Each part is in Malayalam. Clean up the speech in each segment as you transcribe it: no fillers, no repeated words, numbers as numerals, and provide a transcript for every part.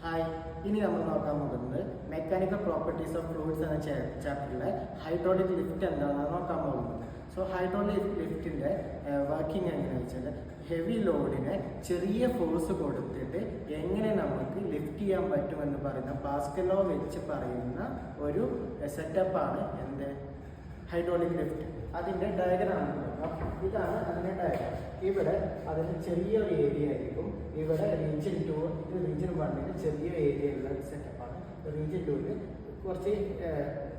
ഹായ്, ഇനി നമ്മൾ നോക്കാൻ പോകുന്നത് മെക്കാനിക്കൽ പ്രോപ്പർട്ടീസ് ഓഫ് ഫ്ലൂയിഡ്സ് എന്ന ചാപ്റ്ററിലെ ഹൈഡ്രോളിക് ലിഫ്റ്റ് എന്താണെന്ന് നോക്കാൻ പോകുന്നത്. സോ ഹൈഡ്രോളിക് ലിഫ്റ്റിൻ്റെ വർക്കിംഗ് എങ്ങനെയാണെന്ന് വെച്ചാൽ ഹെവി ലോഡിനെ ചെറിയ ഫോഴ്സ് കൊടുത്തിട്ട് എങ്ങനെ നമുക്ക് ലിഫ്റ്റ് ചെയ്യാൻ പറ്റുമെന്ന് പറയുന്ന പാസ്കൽ ലോ വെച്ച് പറയുന്ന ഒരു സെറ്റപ്പാണ് എന്ത് ഹൈഡ്രോളിക് ലിഫ്റ്റ്. അതിൻ്റെ ഡയഗ്രാം ഇതാണ് അതിൻ്റെ ഡയഗ്രാം. ഇവിടെ അതിന് ചെറിയൊരു ഏരിയ ആയിരിക്കും. ഇവിടെ റീജിയൻ 2, ഇത് റീജിയൻ 1 ചെറിയ ഏരിയ ഉള്ള സെറ്റപ്പാണ്. റീജിയൻ 2 കുറച്ച്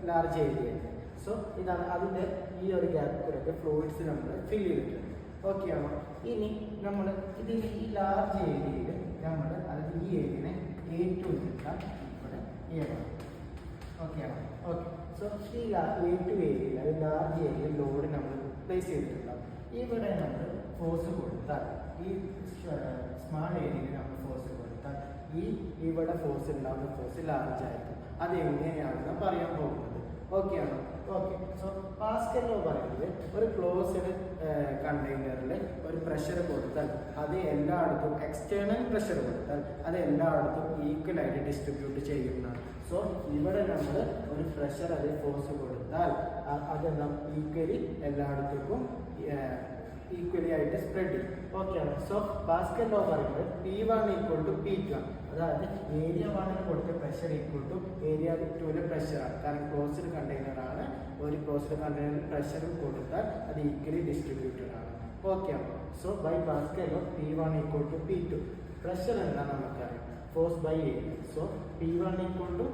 ലാർജ് ഏരിയ ആയിരിക്കും. സോ ഇതാണ് അതിൻ്റെ ഈ ഒരു ഗ്യാപ്പിലൊക്കെ ഫ്ലൂയിഡ്സ് നമ്മൾ ഫിൽ ചെയ്തിട്ടുണ്ട്. ഓക്കെ ആണോ? ഇനി നമ്മൾ ഇതിൻ്റെ ഈ ലാർജ് ഏരിയയിൽ നമ്മൾ അതായത് ഈ ഏരിയനെ A2 എടുക്കാം. ഇവിടെ A1. ഓക്കെ ആണോ? ഓക്കെ. സോ ഈ A2 ഏരിയയിൽ അത് ലാർജ് ഏരിയയിൽ ലോഡ് നമ്മൾ പ്ലേസ് ചെയ്തിട്ടുണ്ടാവും. ഇവിടെ നമ്മൾ ഫോഴ്സ് കൊടുത്താൽ ഈ സ്മാൾ ഏരിയയിൽ നമ്മൾ ഫോഴ്സ് കൊടുത്താൽ ഇവിടെ ഫോഴ്സ് ഉണ്ടാകുന്ന ഫോഴ്സ് ലാർജ് ആയിരിക്കും. അത് എങ്ങനെയാണെന്ന് പറയാൻ പോകുന്നത്. ഓക്കെ ആണോ? ഓക്കെ. സോ പാസ്കൽ ലോ പറയുന്നത് ഒരു ക്ലോസ്ഡ് കണ്ടെയ്നറിൽ ഒരു പ്രഷർ കൊടുത്താൽ അത് എല്ലായിടത്തും എക്സ്റ്റേണൽ പ്രഷർ കൊടുത്താൽ അത് എല്ലായിടത്തും ഈക്വലായിട്ട് ഡിസ്ട്രിബ്യൂട്ട് ചെയ്യുന്നതാണ്. സോ ഇവിടെ നമ്മൾ ഒരു പ്രഷർ അത് ഫോഴ്സ് കൊടുത്താൽ അത് ഈക്വലി എല്ലായിടത്തേക്കും ഈക്വലി ആയിട്ട് സ്പ്രെഡ് ചെയ്യും. ഓക്കെ ആണ്. സോ പാസ്കൽ ലോ പറയുന്നത് P1 = P2 ആണ്. അതായത് ഏരിയ 1 കൊടുത്ത പ്രഷർ ഏരിയ 2 പ്രഷറാണ്. കാരണം ക്ലോസ്ഡ് കണ്ടെയ്നർ ആണ്. ഒരു ക്ലോസ്ഡ് കണ്ടെയ്നറിൽ പ്രഷർ കൊടുത്താൽ അത് ഈക്വലി ഡിസ്ട്രിബ്യൂട്ടഡ് ആണ്. ഓക്കെ ആണ്. So by Pascal law P1 = P2. Pressure എന്താണെന്ന് നമുക്കറിയാം, force by area. So P1 =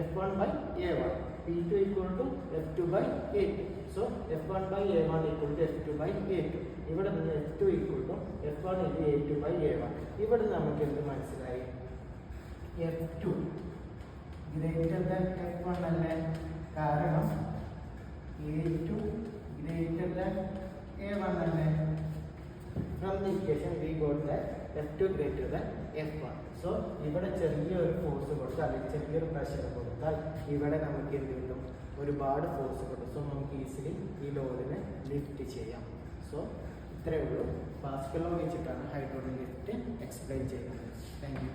F1/A1, P2 = F2/A2. So F1/A1 = F2/A2. ഇവിടെ നിന്ന് F2 = F1 × A2/A1. ഇവിടെ നമുക്ക് എന്ത് മനസ്സിലായി? F2 ഗ്രേറ്റർ ദാൻ F1 അല്ലേ? കാരണം A2 ഗ്രേറ്റർ ദാൻ A1 അല്ലേ? From the equation we got that F2 greater than F1. So ഇവിടെ ചെറിയൊരു ഫോഴ്സ് കൊടുത്താൽ അല്ലെങ്കിൽ ചെറിയൊരു പ്രഷർ കൊടുത്താൽ ഇവിടെ നമുക്ക് എന്ത് കിട്ടും? ഒരുപാട് ഫോഴ്സ് കിട്ടും. സോ നമുക്ക് ഈസിലി ഈ ലോഡിനെ ലിഫ്റ്റ് ചെയ്യാം. സോ ഇത്രയേ ഉള്ളൂ. പാസ്കൽ ലോ വെച്ചിട്ടാണ് ഹൈഡ്രോളിക് ലിഫ്റ്റ് എക്സ്പ്ലെയിൻ ചെയ്യുന്നത്. Thank you.